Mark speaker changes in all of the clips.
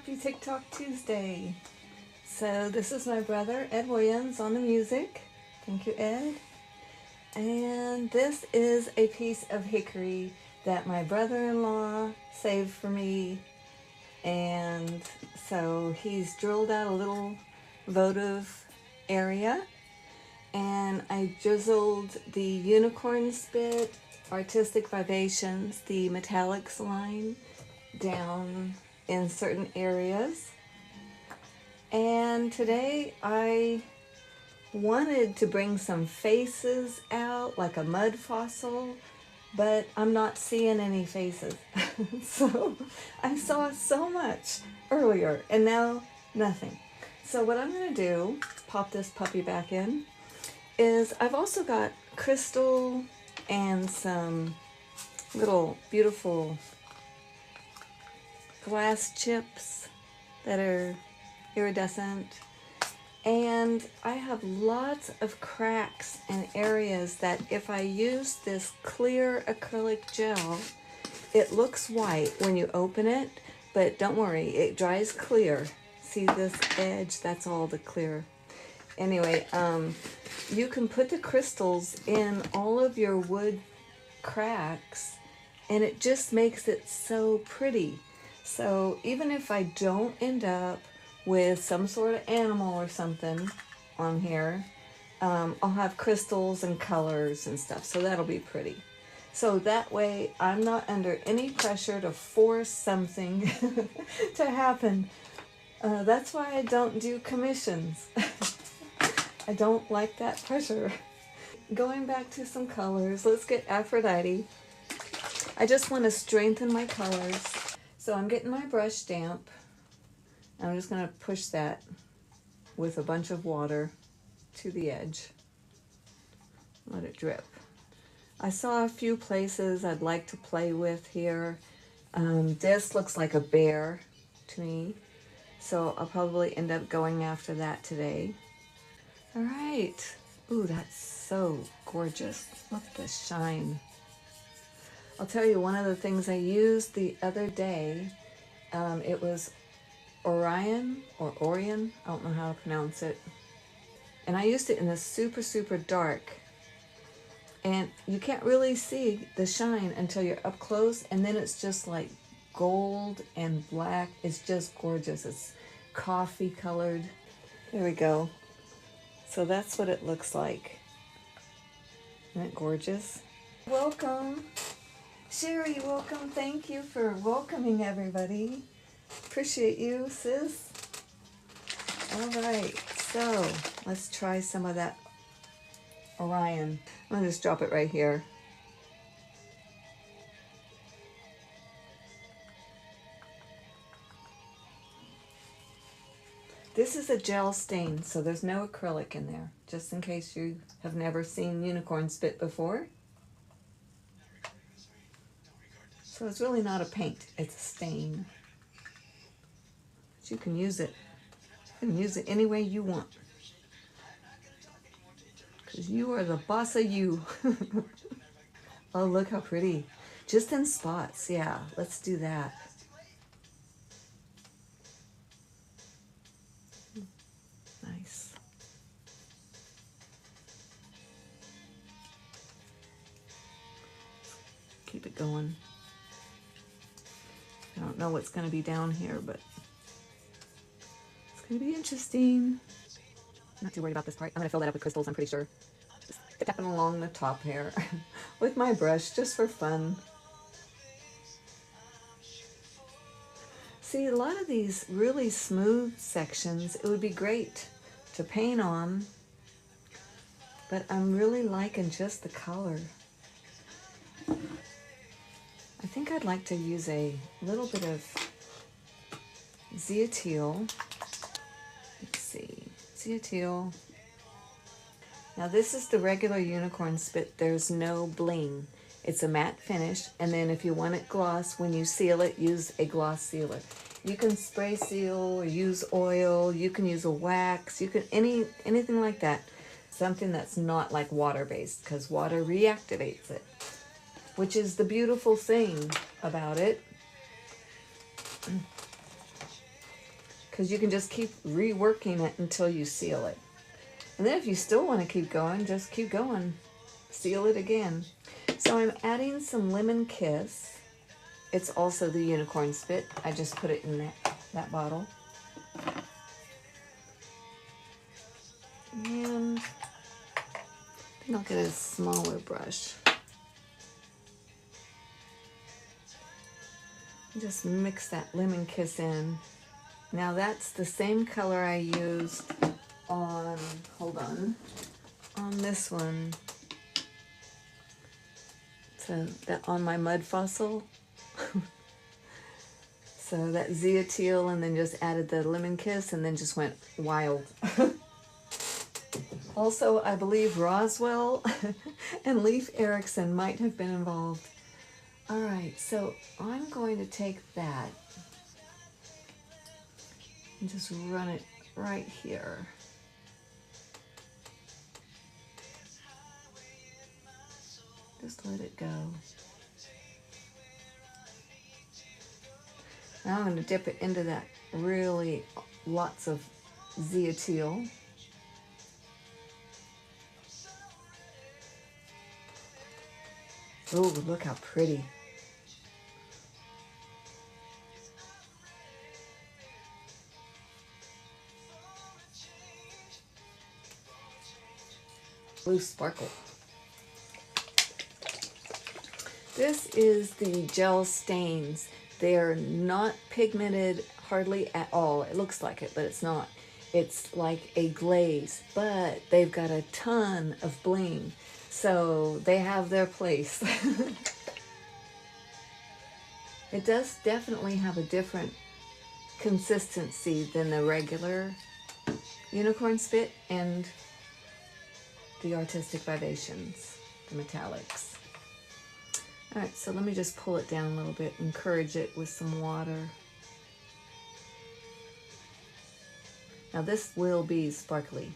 Speaker 1: Happy TikTok Tuesday. So this is my brother Ed Williams on the music. Thank you, Ed. And this is a piece of hickory that my brother-in-law saved for me. And so he's drilled out a little votive area. And I drizzled the Unicorn Spit Artistic Vibrations, the metallics line, down in certain areas. And today I wanted to bring some faces out, like a mud fossil, but I'm not seeing any faces. So I saw so much earlier and now nothing. So what I'm going to do, pop this puppy back in, is I've also got crystal and some little beautiful glass chips that are iridescent, and I have lots of cracks and areas that if I use this clear acrylic gel, it looks white when you open it, but don't worry, it dries clear. See this edge? That's all the clear. Anyway, you can put the crystals in all of your wood cracks and it just makes it so pretty. So even if I don't end up with some sort of animal or something on here, I'll have crystals and colors and stuff, so that'll be pretty. So that way I'm not under any pressure to force something to happen. That's why I don't do commissions. I don't like that pressure. Going back to some colors, let's get Aphrodite. I just want to strengthen my colors. So I'm getting my brush damp. I'm just going to push that with a bunch of water to the edge. Let it drip. I saw a few places I'd like to play with here. This looks like a bear to me, so I'll probably end up going after that today. All right. Ooh, that's so gorgeous. Look at the shine. I'll tell you, one of the things I used the other day, it was Orion, or Orion, I don't know how to pronounce it. And I used it in this super, super dark. And you can't really see the shine until you're up close, and then it's just like gold and black. It's just gorgeous. It's coffee colored. There we go. So that's what it looks like. Isn't it gorgeous? Welcome. Sherry, welcome. Thank you for welcoming everybody. Appreciate you, sis. All right, so let's try some of that Orion. I'm gonna just drop it right here. This is a gel stain, so there's no acrylic in there, just in case you have never seen Unicorn Spit before. So it's really not a paint, it's a stain. But you can use it. You can use it any way you want. Because you are the boss of you. Oh, look how pretty. Just in spots, yeah, let's do that. Nice. Keep it going. I don't know what's going to be down here, but it's going to be interesting. Not too worried about this part. I'm going to fill that up with crystals, I'm pretty sure. Just tapping along the top here with my brush, just for fun. See, a lot of these really smooth sections, it would be great to paint on, but I'm really liking just the color. I think I'd like to use a little bit of Zeoteal. Let's see, Zeoteal. Now this is the regular Unicorn Spit. There's no bling. It's a matte finish, and then if you want it gloss, when you seal it, use a gloss sealer. You can spray seal or use oil. You can use a wax. You can anything like that. Something that's not like water-based, because water reactivates it, which is the beautiful thing about it. because you can just keep reworking it until you seal it. And then if you still want to keep going, just keep going. Seal it again. So I'm adding some Lemon Kiss. It's also the Unicorn Spit. I just put it in that bottle. And I think I'll get a smaller brush. Just mix that Lemon Kiss in. Now that's the same color I used on, hold on this one. So that on my mud fossil. So that Zia Teal, and then just added the Lemon Kiss and then just went wild. Also, I believe Roswell and Leif Erikson might have been involved. All right, so I'm going to take that and just run it right here. Just let it go. Now I'm going to dip it into that really lots of Zia Teal. Oh, look how pretty. Blue Sparkle. This is the gel stains. They're not pigmented hardly at all. It looks like it, but it's not. It's like a glaze, but they've got a ton of bling. So they have their place. It does definitely have a different consistency than the regular Unicorn Spit and the Artistic Vivations, the metallics. All right, so let me just pull it down a little bit, encourage it with some water. Now this will be sparkly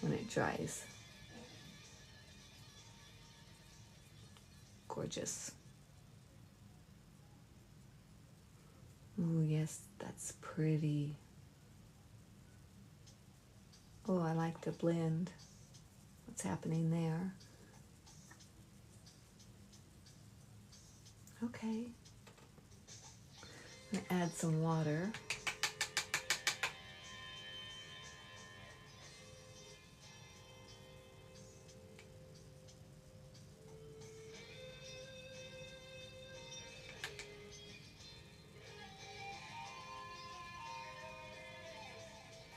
Speaker 1: when it dries. Gorgeous. Oh yes, that's pretty. Oh, I like the blend. What's happening there? Okay. I'm gonna add some water.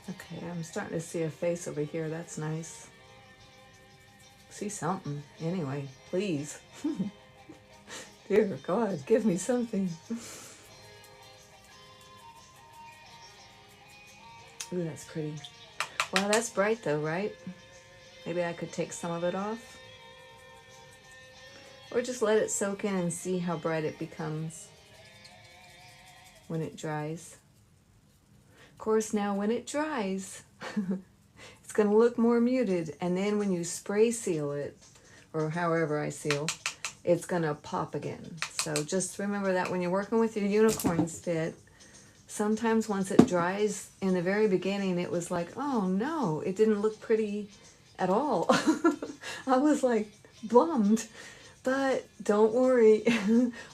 Speaker 1: Okay, I'm starting to see a face over here. That's nice. See something. Anyway, please. Dear God, give me something. Ooh, that's pretty. Wow, that's bright though, right? Maybe I could take some of it off. Or just let it soak in and see how bright it becomes when it dries. Of course, now when it dries, it's going to look more muted. And then when you spray seal it, or however I seal, it's going to pop again. So just remember that when you're working with your Unicorn Spit, sometimes once it dries, in the very beginning, it was like, oh no, it didn't look pretty at all. I was like bummed. But don't worry,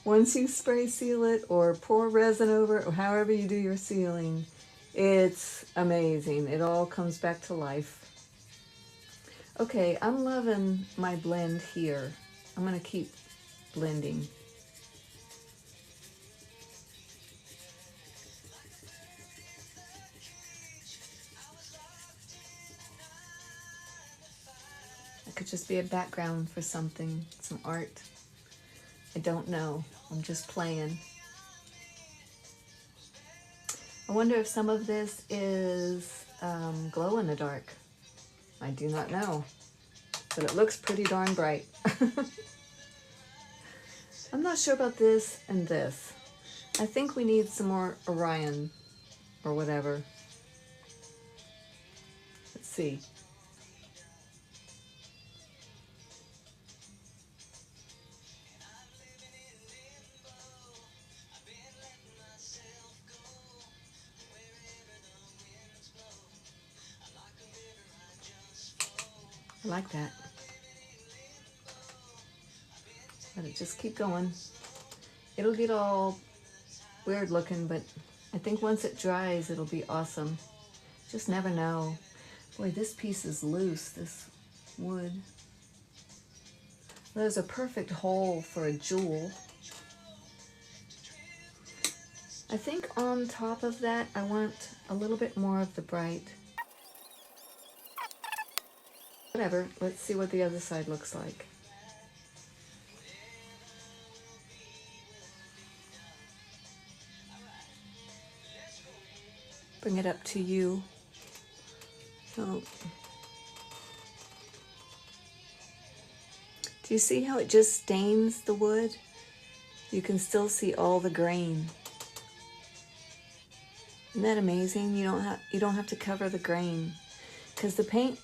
Speaker 1: once you spray seal it or pour resin over it, or however you do your sealing, it's amazing. It all comes back to life. Okay, I'm loving my blend here. I'm going to keep blending. It could just be a background for something, some art. I don't know. I'm just playing. I wonder if some of this is glow in the dark. I do not know, but it looks pretty darn bright. I'm not sure about this and this. I think we need some more Orion or whatever. Let's see. I like that. Let it just keep going. It'll get all weird looking, but I think once it dries, it'll be awesome. Just never know. Boy, this piece is loose, this wood. There's a perfect hole for a jewel. I think on top of that, I want a little bit more of the bright. Whatever, let's see what the other side looks like. Bring it up to you. So, do you see how it just stains the wood? You can still see all the grain. Isn't that amazing? You don't have to cover the grain, because the paint,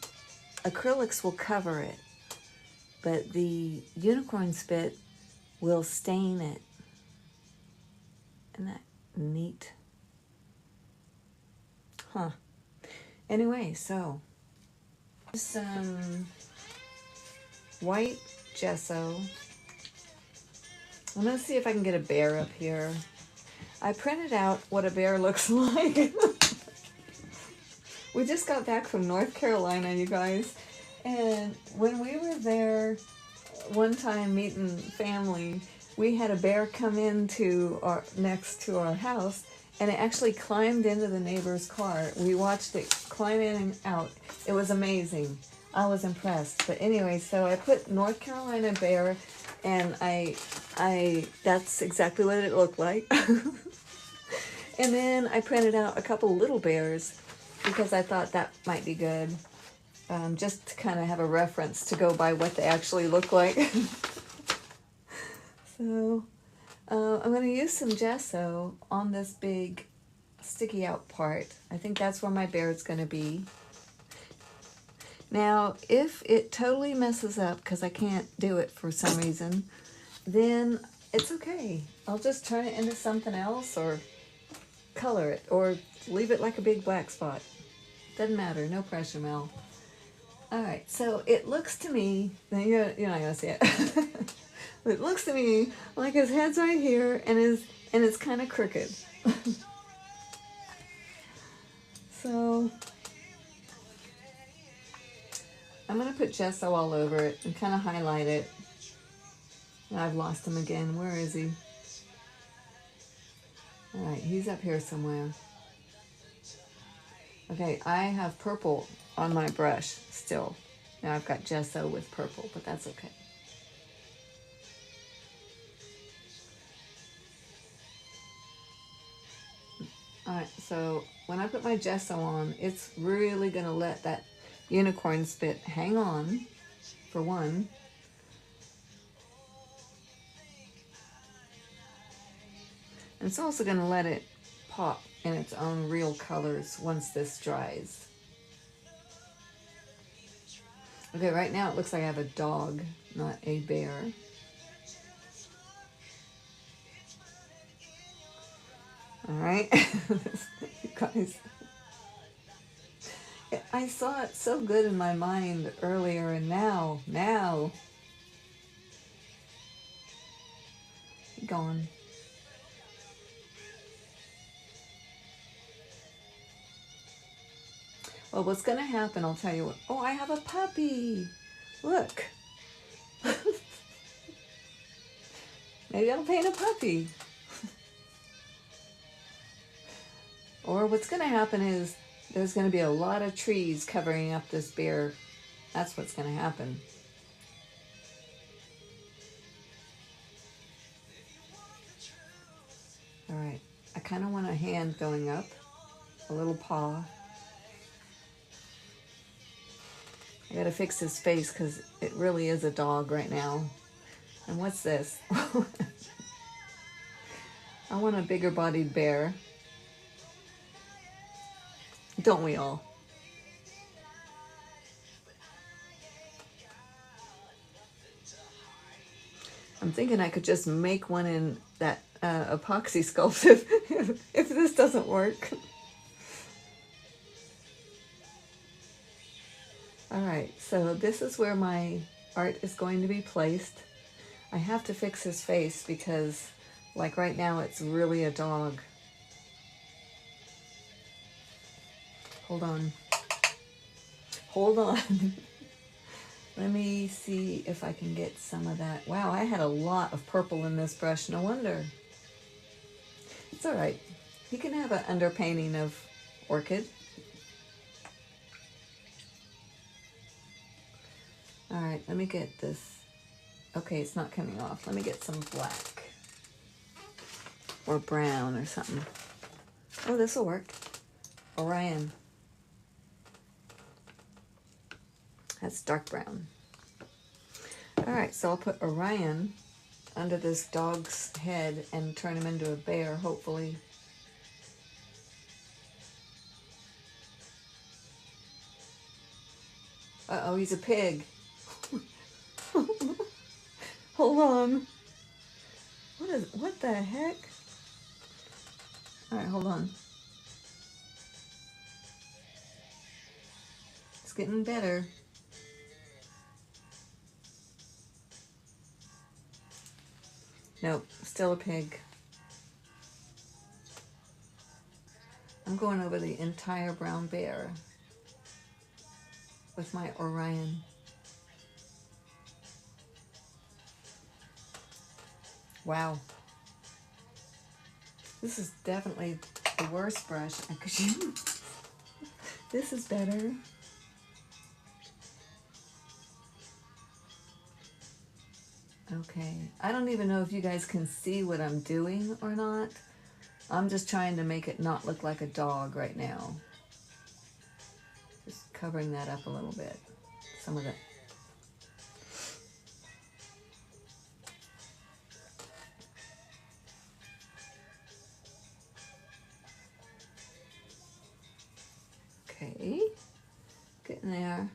Speaker 1: acrylics will cover it, but the unicorn spit will stain it. Isn't that neat? Huh. Anyway, so some white gesso. I'm gonna see if I can get a bear up here. I printed out what a bear looks like. We just got back from North Carolina, you guys. And when we were there one time meeting family, we had a bear come into next to our house, and it actually climbed into the neighbor's car. We watched it climb in and out. It was amazing. I was impressed. But anyway, so I put North Carolina bear, and that's exactly what it looked like. And then I printed out a couple little bears because I thought that might be good. Just to kind of have a reference to go by what they actually look like. So I'm going to use some gesso on this big sticky out part. I think that's where my bear is going to be. Now, if it totally messes up because I can't do it for some reason, then it's okay. I'll just turn it into something else or color it or leave it like a big black spot. Doesn't matter. No pressure, Mel. All right, so it looks to me, you're not going to see it. It looks to me like his head's right here and it's kind of crooked. So I'm going to put gesso all over it and kind of highlight it. I've lost him again. Where is he? All right, he's up here somewhere. Okay, I have purple on my brush still. Now I've got gesso with purple, but that's okay. All right, so when I put my gesso on, it's really going to let that unicorn spit hang on, for one. And it's also going to let it pop in its own real colors once this dries. Okay, right now it looks like I have a dog, not a bear. All right, you guys. I saw it so good in my mind earlier, and now, gone. Well, what's going to happen, I'll tell you what. Oh, I have a puppy. Look. Maybe I'll paint a puppy. Or what's going to happen is there's going to be a lot of trees covering up this bear. That's what's going to happen. All right. I kind of want a hand going up, a little paw. I gotta fix his face because it really is a dog right now. And what's this? I want a bigger bodied bear. Don't we all? I'm thinking I could just make one in that epoxy sculpt if this doesn't work. All right, so this is where my art is going to be placed. I have to fix his face because, like right now, it's really a dog. Hold on. Hold on. Let me see if I can get some of that. Wow, I had a lot of purple in this brush. No wonder. It's all right. You can have an underpainting of orchid. All right, let me get this. Okay, it's not coming off. Let me get some black or brown or something. Oh, this will work. Orion. That's dark brown. All right, so I'll put Orion under this dog's head and turn him into a bear, hopefully. Uh-oh, he's a pig. Hold on. What the heck? All right, hold on. It's getting better. Nope, still a pig. I'm going over the entire brown bear with my Orion. Wow. This is definitely the worst brush I could use. This is better. Okay, I don't even know if you guys can see what I'm doing or not. I'm just trying to make it not look like a dog right now. Just covering that up a little bit. Some of it. Okay, getting there.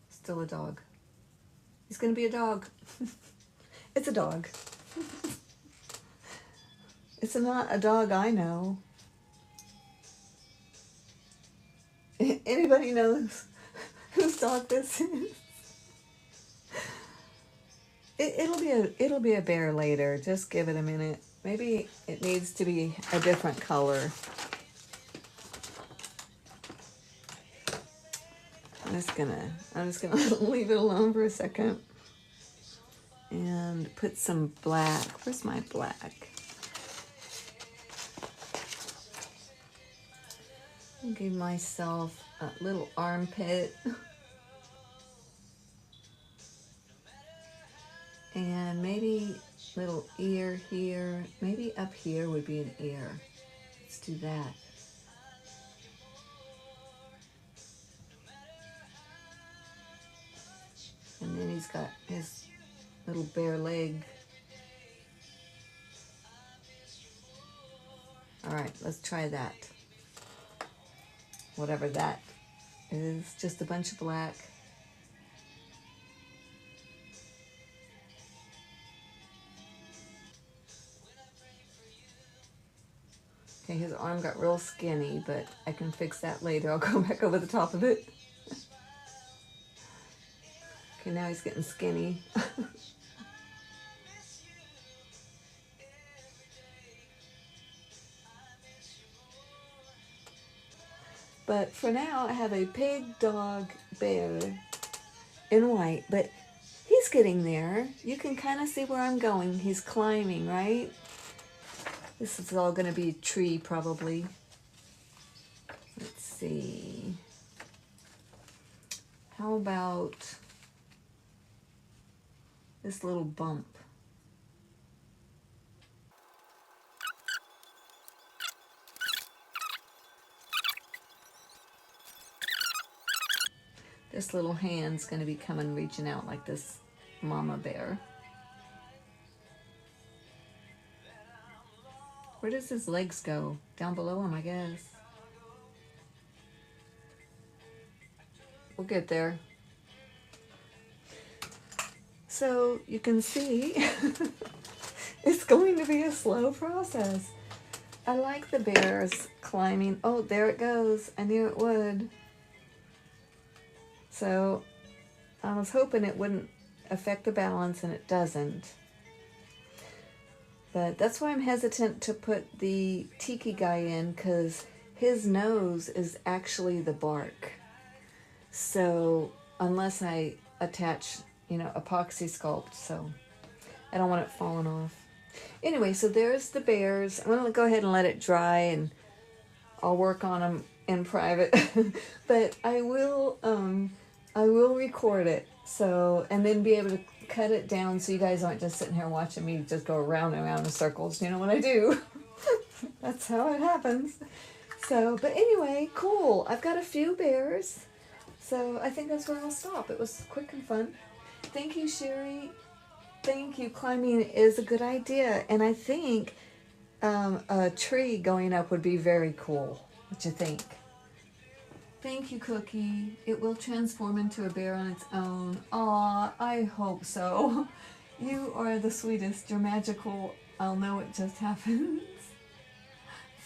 Speaker 1: Still a dog. He's gonna be a dog. It's a dog. It's not a dog I know. Anybody knows whose dog this is? It'll be a bear later. Just give it a minute. Maybe it needs to be a different color. I'm just gonna leave it alone for a second and put some black. Where's my black? I'll give myself a little armpit. And maybe little ear here. Maybe up here would be an ear. Let's do that. And then he's got his little bare leg. All right, let's try that. Whatever that is, just a bunch of black. Okay, his arm got real skinny, but I can fix that later. I'll go back over the top of it. Okay, now he's getting skinny. But for now, I have a pig, dog, bear in white, but he's getting there. You can kind of see where I'm going. He's climbing, right? This is all going to be tree, probably. Let's see. How about this little bump? This little hand's going to be coming, reaching out like this mama bear. Where does his legs go? Down below him, I guess. We'll get there. So you can see it's going to be a slow process. I like the bears climbing. Oh, there it goes. I knew it would. So I was hoping it wouldn't affect the balance, and it doesn't. But that's why I'm hesitant to put the tiki guy in, because his nose is actually the bark. So unless I attach, epoxy sculpt, so I don't want it falling off. Anyway, so there's the bears. I'm going to go ahead and let it dry, and I'll work on them in private. But I will record it, so, and then be able to cut it down so you guys aren't just sitting here watching me just go around and around in circles. You know what I do? That's how it happens. So, but anyway, cool. I've got a few bears. So I think that's where I'll stop. It was quick and fun. Thank you, Sherry. Thank you. Climbing is a good idea. And I think a tree going up would be very cool. What you think? Thank you, Cookie. It will transform into a bear on its own. Aw, I hope so. You are the sweetest. You're magical. I'll know it just happens.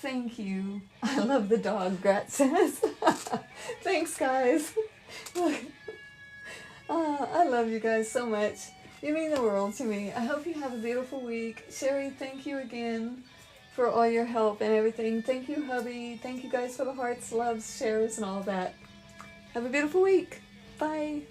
Speaker 1: Thank you. I love the dog, Grat says. Thanks, guys. I love you guys so much. You mean the world to me. I hope you have a beautiful week. Sherry, thank you again for all your help and everything. Thank you, hubby. Thank you guys for the hearts, loves, shares, and all that. Have a beautiful week. Bye.